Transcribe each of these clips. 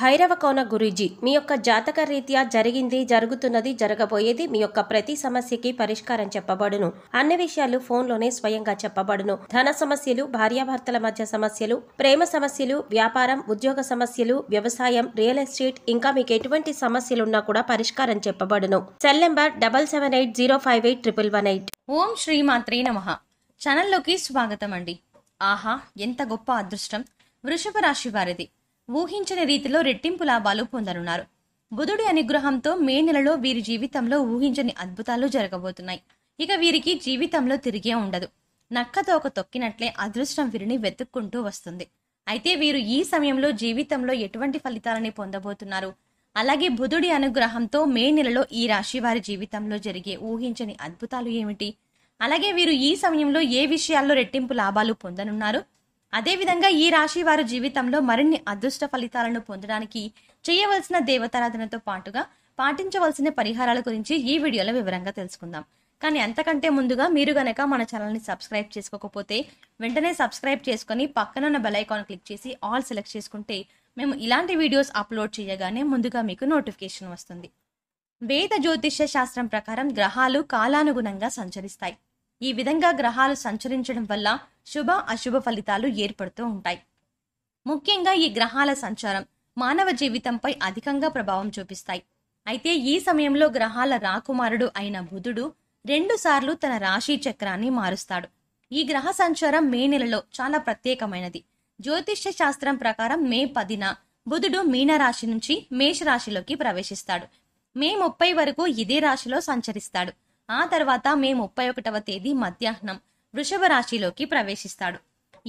భైరవ కోన గురూజీ, మీ యొక్క జాతక రీత్యా జరిగింది, జరుగుతున్నది, జరగబోయేది, మీ యొక్క ప్రతి సమస్యకి పరిష్కారం చెప్పబడును. అన్ని విషయాలు ఫోన్లోనే స్వయంగా చెప్పబడును. ధన సమస్యలు, భార్యాభర్తల మధ్య సమస్యలు, ప్రేమ సమస్యలు, వ్యాపారం, ఉద్యోగ సమస్యలు, వ్యవసాయం, రియల్ ఎస్టేట్, ఇంకా మీకు ఎటువంటి సమస్యలున్నా కూడా పరిష్కారం చెప్పబడును. Cell number 7780581118. ఓం శ్రీమాత్రే నమః. ఛానల్లోకి స్వాగతం అండి. ఆహా, ఎంత గొప్ప అదృష్టం వృషభ రాశి వారిది. ఊహించని రీతిలో రెట్టింపు లాభాలు పొందనున్నారు. బుధుడి అనుగ్రహంతో మే నెలలో వీరి జీవితంలో ఊహించని అద్భుతాలు జరగబోతున్నాయి. ఇక వీరికి జీవితంలో తిరిగే ఉండదు. నక్కతో ఒక తొక్కినట్లే అదృష్టం వీరిని వెతుక్కుంటూ వస్తుంది. అయితే వీరు ఈ సమయంలో జీవితంలో ఎటువంటి ఫలితాలని పొందబోతున్నారు, అలాగే బుధుడి అనుగ్రహంతో మే నెలలో ఈ రాశి వారి జీవితంలో జరిగే ఊహించని అద్భుతాలు ఏమిటి, అలాగే వీరు ఈ సమయంలో ఏ విషయాల్లో రెట్టింపు లాభాలు పొందనున్నారు, అదేవిధంగా ఈ రాశి వారి జీవితంలో మరిన్ని అదృష్ట ఫలితాలను పొందడానికి చేయవలసిన దేవతారాధనతో పాటుగా పాటించవలసిన పరిహారాల గురించి ఈ వీడియోలో వివరంగా తెలుసుకుందాం. కానీ అంతకంటే ముందుగా మీరు గనక మన ఛానల్ని సబ్స్క్రైబ్ చేసుకోకపోతే వెంటనే సబ్స్క్రైబ్ చేసుకుని పక్కనున్న బెల్ ఐకాన్ క్లిక్ చేసి ఆల్ సెలెక్ట్ చేసుకుంటే మేము ఇలాంటి వీడియోస్ అప్లోడ్ చేయగానే ముందుగా మీకు నోటిఫికేషన్ వస్తుంది. వేద జ్యోతిష్య శాస్త్రం ప్రకారం గ్రహాలు కాలానుగుణంగా సంచరిస్తాయి. ఈ విధంగా గ్రహాలు సంచరించడం వల్ల శుభ అశుభ ఫలితాలు ఏర్పడుతూ ఉంటాయి. ముఖ్యంగా ఈ గ్రహాల సంచారం మానవ జీవితంపై అధికంగా ప్రభావం చూపిస్తాయి. అయితే ఈ సమయంలో గ్రహాల రాకుమారుడు అయిన బుధుడు 2 సార్లు తన రాశి చక్రాన్ని మారుస్తాడు. ఈ గ్రహ సంచారం మే నెలలో చాలా ప్రత్యేకమైనది. జ్యోతిష్య శాస్త్రం ప్రకారం మే 10న బుధుడు మీనరాశి నుంచి మేషరాశిలోకి ప్రవేశిస్తాడు. మే 30 వరకు ఇదే రాశిలో సంచరిస్తాడు. ఆ తర్వాత మే 31వ తేదీ మధ్యాహ్నం వృషభ రాశిలోకి ప్రవేశిస్తాడు.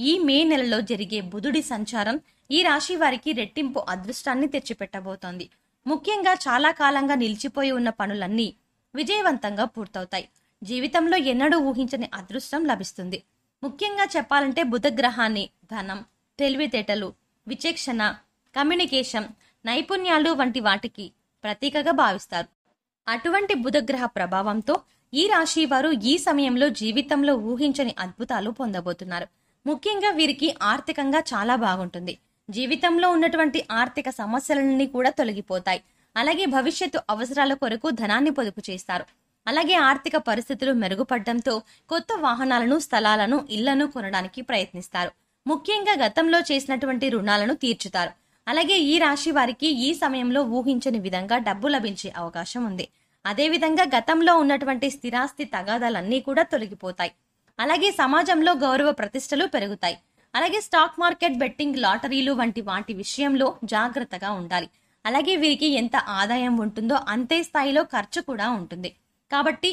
ఈ మే నెలలో జరిగే బుధుడి సంచారం ఈ రాశి వారికి రెట్టింపు అదృష్టాన్ని తెచ్చిపెట్టబోతోంది. ముఖ్యంగా చాలా కాలంగా నిలిచిపోయి ఉన్న పనులన్నీ విజయవంతంగా పూర్తవుతాయి. జీవితంలో ఎన్నడూ ఊహించని అదృష్టం లభిస్తుంది. ముఖ్యంగా చెప్పాలంటే బుధ గ్రహాన్ని ధనం, తెలివితేటలు, విచక్షణ, కమ్యూనికేషన్, నైపుణ్యాలు వంటి వాటికి ప్రతీకగా భావిస్తారు. అటువంటి బుధగ్రహ ప్రభావంతో ఈ రాశి వారు ఈ సమయంలో జీవితంలో ఊహించని అద్భుతాలు పొందబోతున్నారు. ముఖ్యంగా వీరికి ఆర్థికంగా చాలా బాగుంటుంది. జీవితంలో ఉన్నటువంటి ఆర్థిక సమస్యలన్నీ కూడా తొలగిపోతాయి. అలాగే భవిష్యత్తు అవసరాల కొరకు ధనాన్ని పొదుపు చేస్తారు. అలాగే ఆర్థిక పరిస్థితులు మెరుగుపడడంతో కొత్త వాహనాలను, స్థలాలను, ఇళ్లను కొనడానికి ప్రయత్నిస్తారు. ముఖ్యంగా గతంలో చేసినటువంటి రుణాలను తీర్చుతారు. అలాగే ఈ రాశి వారికి ఈ సమయంలో ఊహించని విధంగా డబ్బు లభించే అవకాశం ఉంది. అదేవిధంగా గతంలో ఉన్నటువంటి స్థిరాస్తి తగాదాలన్నీ కూడా తొలగిపోతాయి. అలాగే సమాజంలో గౌరవ ప్రతిష్టలు పెరుగుతాయి. అలాగే స్టాక్ మార్కెట్, బెట్టింగ్, లాటరీలు వంటి వాటి విషయంలో జాగ్రత్తగా ఉండాలి. అలాగే వీరికి ఎంత ఆదాయం ఉంటుందో అంతే స్థాయిలో ఖర్చు కూడా ఉంటుంది. కాబట్టి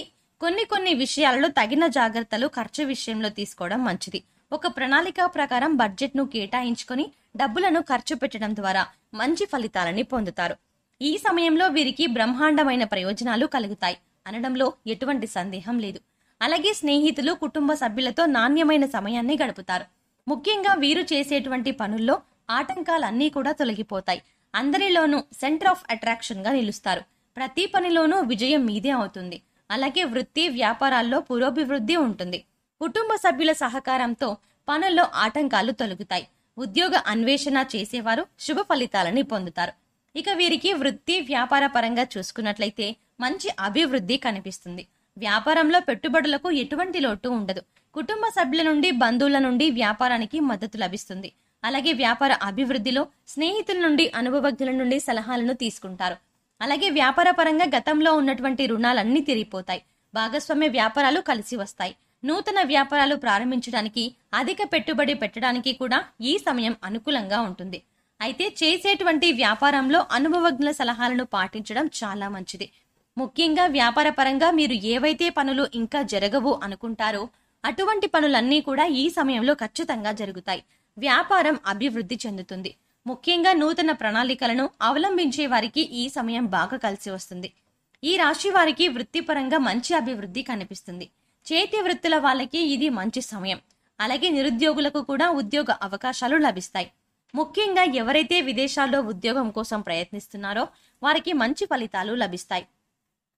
కొన్ని విషయాలలో తగిన జాగ్రత్తలు ఖర్చు విషయంలో తీసుకోవడం మంచిది. ఒక ప్రణాళిక ప్రకారం బడ్జెట్ను కేటాయించుకొని డబ్బులను ఖర్చు పెట్టడం ద్వారా మంచి ఫలితాలని పొందుతారు. ఈ సమయంలో వీరికి బ్రహ్మాండమైన ప్రయోజనాలు కలుగుతాయి అనడంలో ఎటువంటి సందేహం లేదు. అలాగే స్నేహితులు, కుటుంబ సభ్యులతో నాణ్యమైన సమయాన్ని గడుపుతారు. ముఖ్యంగా వీరు చేసేటువంటి పనుల్లో ఆటంకాలన్నీ కూడా తొలగిపోతాయి. అందరిలోనూ సెంటర్ ఆఫ్ అట్రాక్షన్ గా నిలుస్తారు. ప్రతి పనిలోనూ విజయం మీదే అవుతుంది. అలాగే వృత్తి, వ్యాపారాల్లో పురోభివృద్ధి ఉంటుంది. కుటుంబ సభ్యుల సహకారంతో పనుల్లో ఆటంకాలు తొలగుతాయి. ఉద్యోగ అన్వేషణ చేసేవారు శుభ ఫలితాలని పొందుతారు. ఇక వీరికి వృత్తి, వ్యాపార పరంగా చూసుకున్నట్లయితే మంచి అభివృద్ధి కనిపిస్తుంది. వ్యాపారంలో పెట్టుబడులకు ఎటువంటి లోటు ఉండదు. కుటుంబ సభ్యుల నుండి, బంధువుల నుండి వ్యాపారానికి మద్దతు లభిస్తుంది. అలాగే వ్యాపార అభివృద్ధిలో స్నేహితుల నుండి, అనుభవజ్ఞుల నుండి సలహాలను తీసుకుంటారు. అలాగే వ్యాపార పరంగా గతంలో ఉన్నటువంటి రుణాలన్నీ తిరిగిపోతాయి. భాగస్వామ్య వ్యాపారాలు కలిసి వస్తాయి. నూతన వ్యాపారాలు ప్రారంభించడానికి, అధిక పెట్టుబడి పెట్టడానికి కూడా ఈ సమయం అనుకూలంగా ఉంటుంది. అయితే చేసేటువంటి వ్యాపారంలో అనుభవజ్ఞుల సలహాలను పాటించడం చాలా మంచిది. ముఖ్యంగా వ్యాపార పరంగా మీరు ఏవైతే పనులు ఇంకా జరగవు అనుకుంటారో అటువంటి పనులన్నీ కూడా ఈ సమయంలో ఖచ్చితంగా జరుగుతాయి. వ్యాపారం అభివృద్ధి చెందుతుంది. ముఖ్యంగా నూతన ప్రణాళికలను అవలంబించే వారికి ఈ సమయం బాగా కలిసి వస్తుంది. ఈ రాశి వారికి వృత్తిపరంగా మంచి అభివృద్ధి కనిపిస్తుంది. చేతి వృత్తుల వాళ్ళకి ఇది మంచి సమయం. అలాగే నిరుద్యోగులకు కూడా ఉద్యోగ అవకాశాలు లభిస్తాయి. ముఖ్యంగా ఎవరైతే విదేశాల్లో ఉద్యోగం కోసం ప్రయత్నిస్తున్నారో వారికి మంచి ఫలితాలు లభిస్తాయి.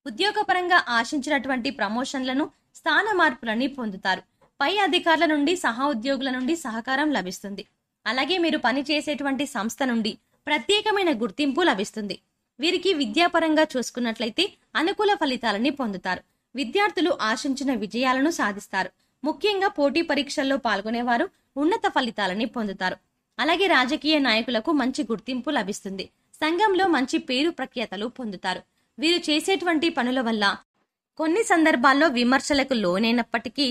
ఉద్యోగపరంగా ఆశించినటువంటి ప్రమోషన్లను, స్థాన మార్పులని పొందుతారు. పై అధికారుల నుండి, సహా ఉద్యోగుల నుండి సహకారం లభిస్తుంది. అలాగే మీరు పనిచేసేటువంటి సంస్థ నుండి ప్రత్యేకమైన గుర్తింపు లభిస్తుంది. వీరికి విద్యాపరంగా చూసుకున్నట్లయితే అనుకూల ఫలితాలని పొందుతారు. విద్యార్థులు ఆశించిన విజయాలను సాధిస్తారు. ముఖ్యంగా పోటీ పరీక్షల్లో పాల్గొనేవారు ఉన్నత ఫలితాలని పొందుతారు. అలాగే రాజకీయ నాయకులకు మంచి గుర్తింపు లభిస్తుంది. సంఘంలో మంచి పేరు ప్రఖ్యాతలు పొందుతారు. వీరు చేసేటువంటి పనుల వల్ల కొన్ని సందర్భాల్లో విమర్శలకు లోనైనప్పటికీ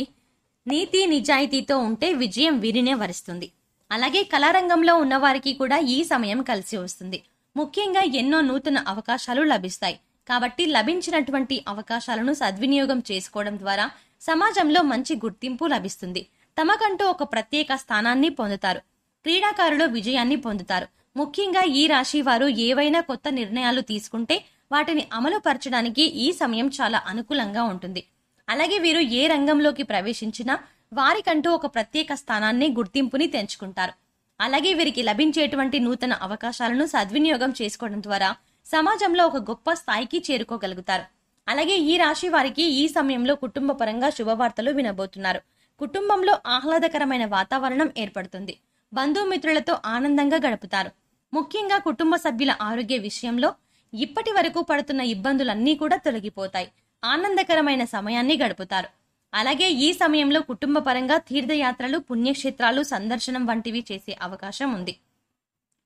నీతి నిజాయితీతో ఉంటే విజయం వీరినే వరిస్తుంది. అలాగే కళారంగంలో ఉన్నవారికి కూడా ఈ సమయం కలిసి వస్తుంది. ముఖ్యంగా ఎన్నో నూతన అవకాశాలు లభిస్తాయి. కాబట్టి లభించినటువంటి అవకాశాలను సద్వినియోగం చేసుకోవడం ద్వారా సమాజంలో మంచి గుర్తింపు లభిస్తుంది. తమకంటూ ఒక ప్రత్యేక స్థానాన్ని పొందుతారు. క్రీడాకారులు విజయాన్ని పొందుతారు. ముఖ్యంగా ఈ రాశి వారు ఏవైనా కొత్త నిర్ణయాలు తీసుకుంటే వాటిని అమలు పరచడానికి ఈ సమయం చాలా అనుకూలంగా ఉంటుంది. అలాగే వీరు ఏ రంగంలోకి ప్రవేశించినా వారికంటూ ఒక ప్రత్యేక స్థానాన్ని గుర్తింపుని తెంచుకుంటారు. అలాగే వీరికి లభించేటువంటి నూతన అవకాశాలను సద్వినియోగం చేసుకోవడం ద్వారా సమాజంలో ఒక గొప్ప స్థాయికి చేరుకోగలుగుతారు. అలాగే ఈ రాశి వారికి ఈ సమయంలో కుటుంబ పరంగా శుభవార్తలు వినబోతున్నారు. కుటుంబంలో ఆహ్లాదకరమైన వాతావరణం ఏర్పడుతుంది. బంధుమిత్రులతో ఆనందంగా గడుపుతారు. ముఖ్యంగా కుటుంబ సభ్యుల ఆరోగ్య విషయంలో ఇప్పటి వరకు పడుతున్న ఇబ్బందులన్నీ కూడా తొలగిపోతాయి. ఆనందకరమైన సమయాన్ని గడుపుతారు. అలాగే ఈ సమయంలో కుటుంబ పరంగా తీర్థయాత్రలు, పుణ్యక్షేత్రాలు సందర్శనం వంటివి చేసే అవకాశం ఉంది.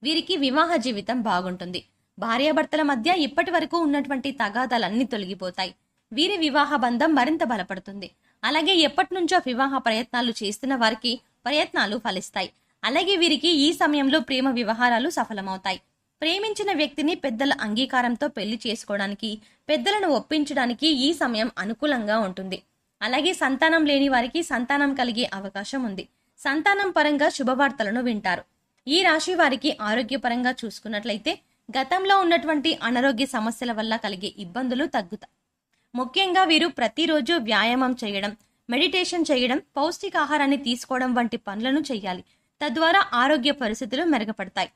వీరికి వివాహ జీవితం బాగుంటుంది. భార్యాభర్తల మధ్య ఇప్పటి వరకు ఉన్నటువంటి తగాదాలన్నీ తొలగిపోతాయి. వీరి వివాహ బంధం మరింత బలపడుతుంది. అలాగే ఎప్పటి నుంచో వివాహ ప్రయత్నాలు చేస్తున్న వారికి ప్రయత్నాలు ఫలిస్తాయి. అలాగే వీరికి ఈ సమయంలో ప్రేమ వ్యవహారాలు సఫలమవుతాయి. ప్రేమించిన వ్యక్తిని పెద్దల అంగీకారంతో పెళ్లి చేసుకోవడానికి, పెద్దలను ఒప్పించడానికి ఈ సమయం అనుకూలంగా ఉంటుంది. అలాగే సంతానం లేని వారికి సంతానం కలిగే అవకాశం ఉంది. సంతానం పరంగా శుభవార్తలను వింటారు. ఈ రాశి వారికి ఆరోగ్యపరంగా చూసుకున్నట్లయితే గతంలో ఉన్నటువంటి అనారోగ్య సమస్యల వల్ల కలిగే ఇబ్బందులు తగ్గుతాయి. ముఖ్యంగా వీరు ప్రతిరోజు వ్యాయామం చేయడం, మెడిటేషన్ చేయడం, పౌష్టికాహారాన్ని తీసుకోవడం వంటి పనులను చేయాలి. తద్వారా ఆరోగ్య పరిస్థితులు మెరుగుపడతాయి.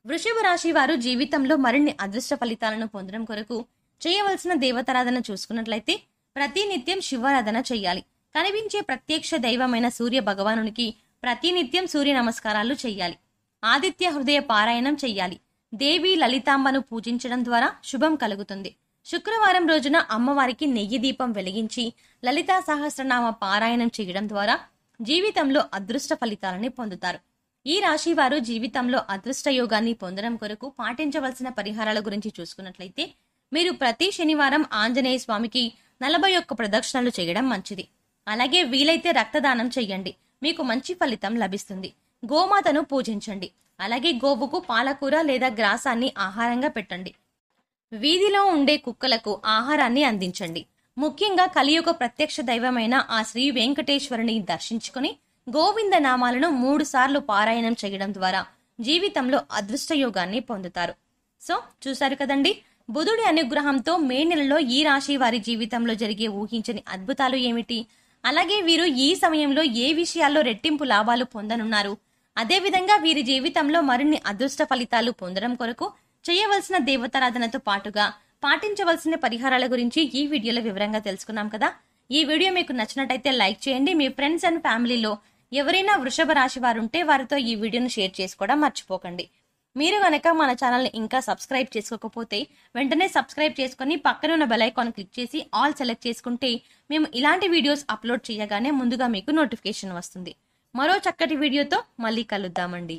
వృషభ రాశి వారు జీవితంలో మరిన్ని అదృష్ట ఫలితాలను పొందడం కొరకు చేయవలసిన దేవతారాధన చూసుకున్నట్లయితే ప్రతినిత్యం శివారాధన చేయాలి. కనిపించే ప్రత్యక్ష దైవమైన సూర్య భగవానునికి ప్రతినిత్యం సూర్య నమస్కారాలు చేయాలి. ఆదిత్య హృదయ పారాయణం చెయ్యాలి. దేవి లలితాంబను పూజించడం ద్వారా శుభం కలుగుతుంది. శుక్రవారం రోజున అమ్మవారికి నెయ్యి దీపం వెలిగించి లలితా సహస్రనామ పారాయణం చేయడం ద్వారా జీవితంలో అదృష్ట ఫలితాలని పొందుతారు. ఈ రాశి వారు జీవితంలో అదృష్ట యోగాన్ని పొందడం కొరకు పాటించవలసిన పరిహారాల గురించి చూసుకున్నట్లయితే మీరు ప్రతి శనివారం ఆంజనేయ స్వామికి 41 ప్రదక్షిణలు చేయడం మంచిది. అలాగే వీలైతే రక్తదానం చెయ్యండి. మీకు మంచి ఫలితం లభిస్తుంది. గోమాతను పూజించండి. అలాగే గోవుకు పాలకూర లేదా గ్రాసాన్ని ఆహారంగా పెట్టండి. వీధిలో ఉండే కుక్కలకు ఆహారాన్ని అందించండి. ముఖ్యంగా కలియుగ ప్రత్యక్ష దైవమైన ఆ శ్రీ వెంకటేశ్వరుని దర్శించుకుని గోవింద నామాలను 3 సార్లు పారాయణం చేయడం ద్వారా జీవితంలో అదృష్ట యోగాన్ని పొందుతారు. సో చూశారు కదండి, బుధుడి అనుగ్రహంతో మే నెలలో ఈ రాశి వారి జీవితంలో జరిగే ఊహించని అద్భుతాలు ఏమిటి, అలాగే వీరు ఈ సమయంలో ఏ విషయాల్లో రెట్టింపు లాభాలు పొందనున్నారు, అదేవిధంగా వీరి జీవితంలో మరిన్ని అదృష్ట ఫలితాలు పొందడం కొరకు చేయవలసిన దేవతారాధనతో పాటుగా పాటించవలసిన పరిహారాల గురించి ఈ వీడియోలో వివరంగా తెలుసుకున్నాం కదా. ఈ వీడియో మీకు నచ్చినట్టయితే లైక్ చేయండి. మీ ఫ్రెండ్స్ అండ్ ఫ్యామిలీలో ఎవరైనా వృషభ రాశి వారు ఉంటే వారితో ఈ వీడియోను షేర్ చేసుకోవడం మర్చిపోకండి. మీరు గనక మన ఛానల్ని ఇంకా సబ్స్క్రైబ్ చేసుకోకపోతే వెంటనే సబ్స్క్రైబ్ చేసుకుని పక్కన ఉన్న బెల్ ఐకాన్ క్లిక్ చేసి ఆల్ సెలెక్ట్ చేసుకుంటే మేము ఇలాంటి వీడియోస్ అప్లోడ్ చేయగానే ముందుగా మీకు నోటిఫికేషన్ వస్తుంది. మరో చక్కటి వీడియోతో మళ్ళీ కలుద్దామండి.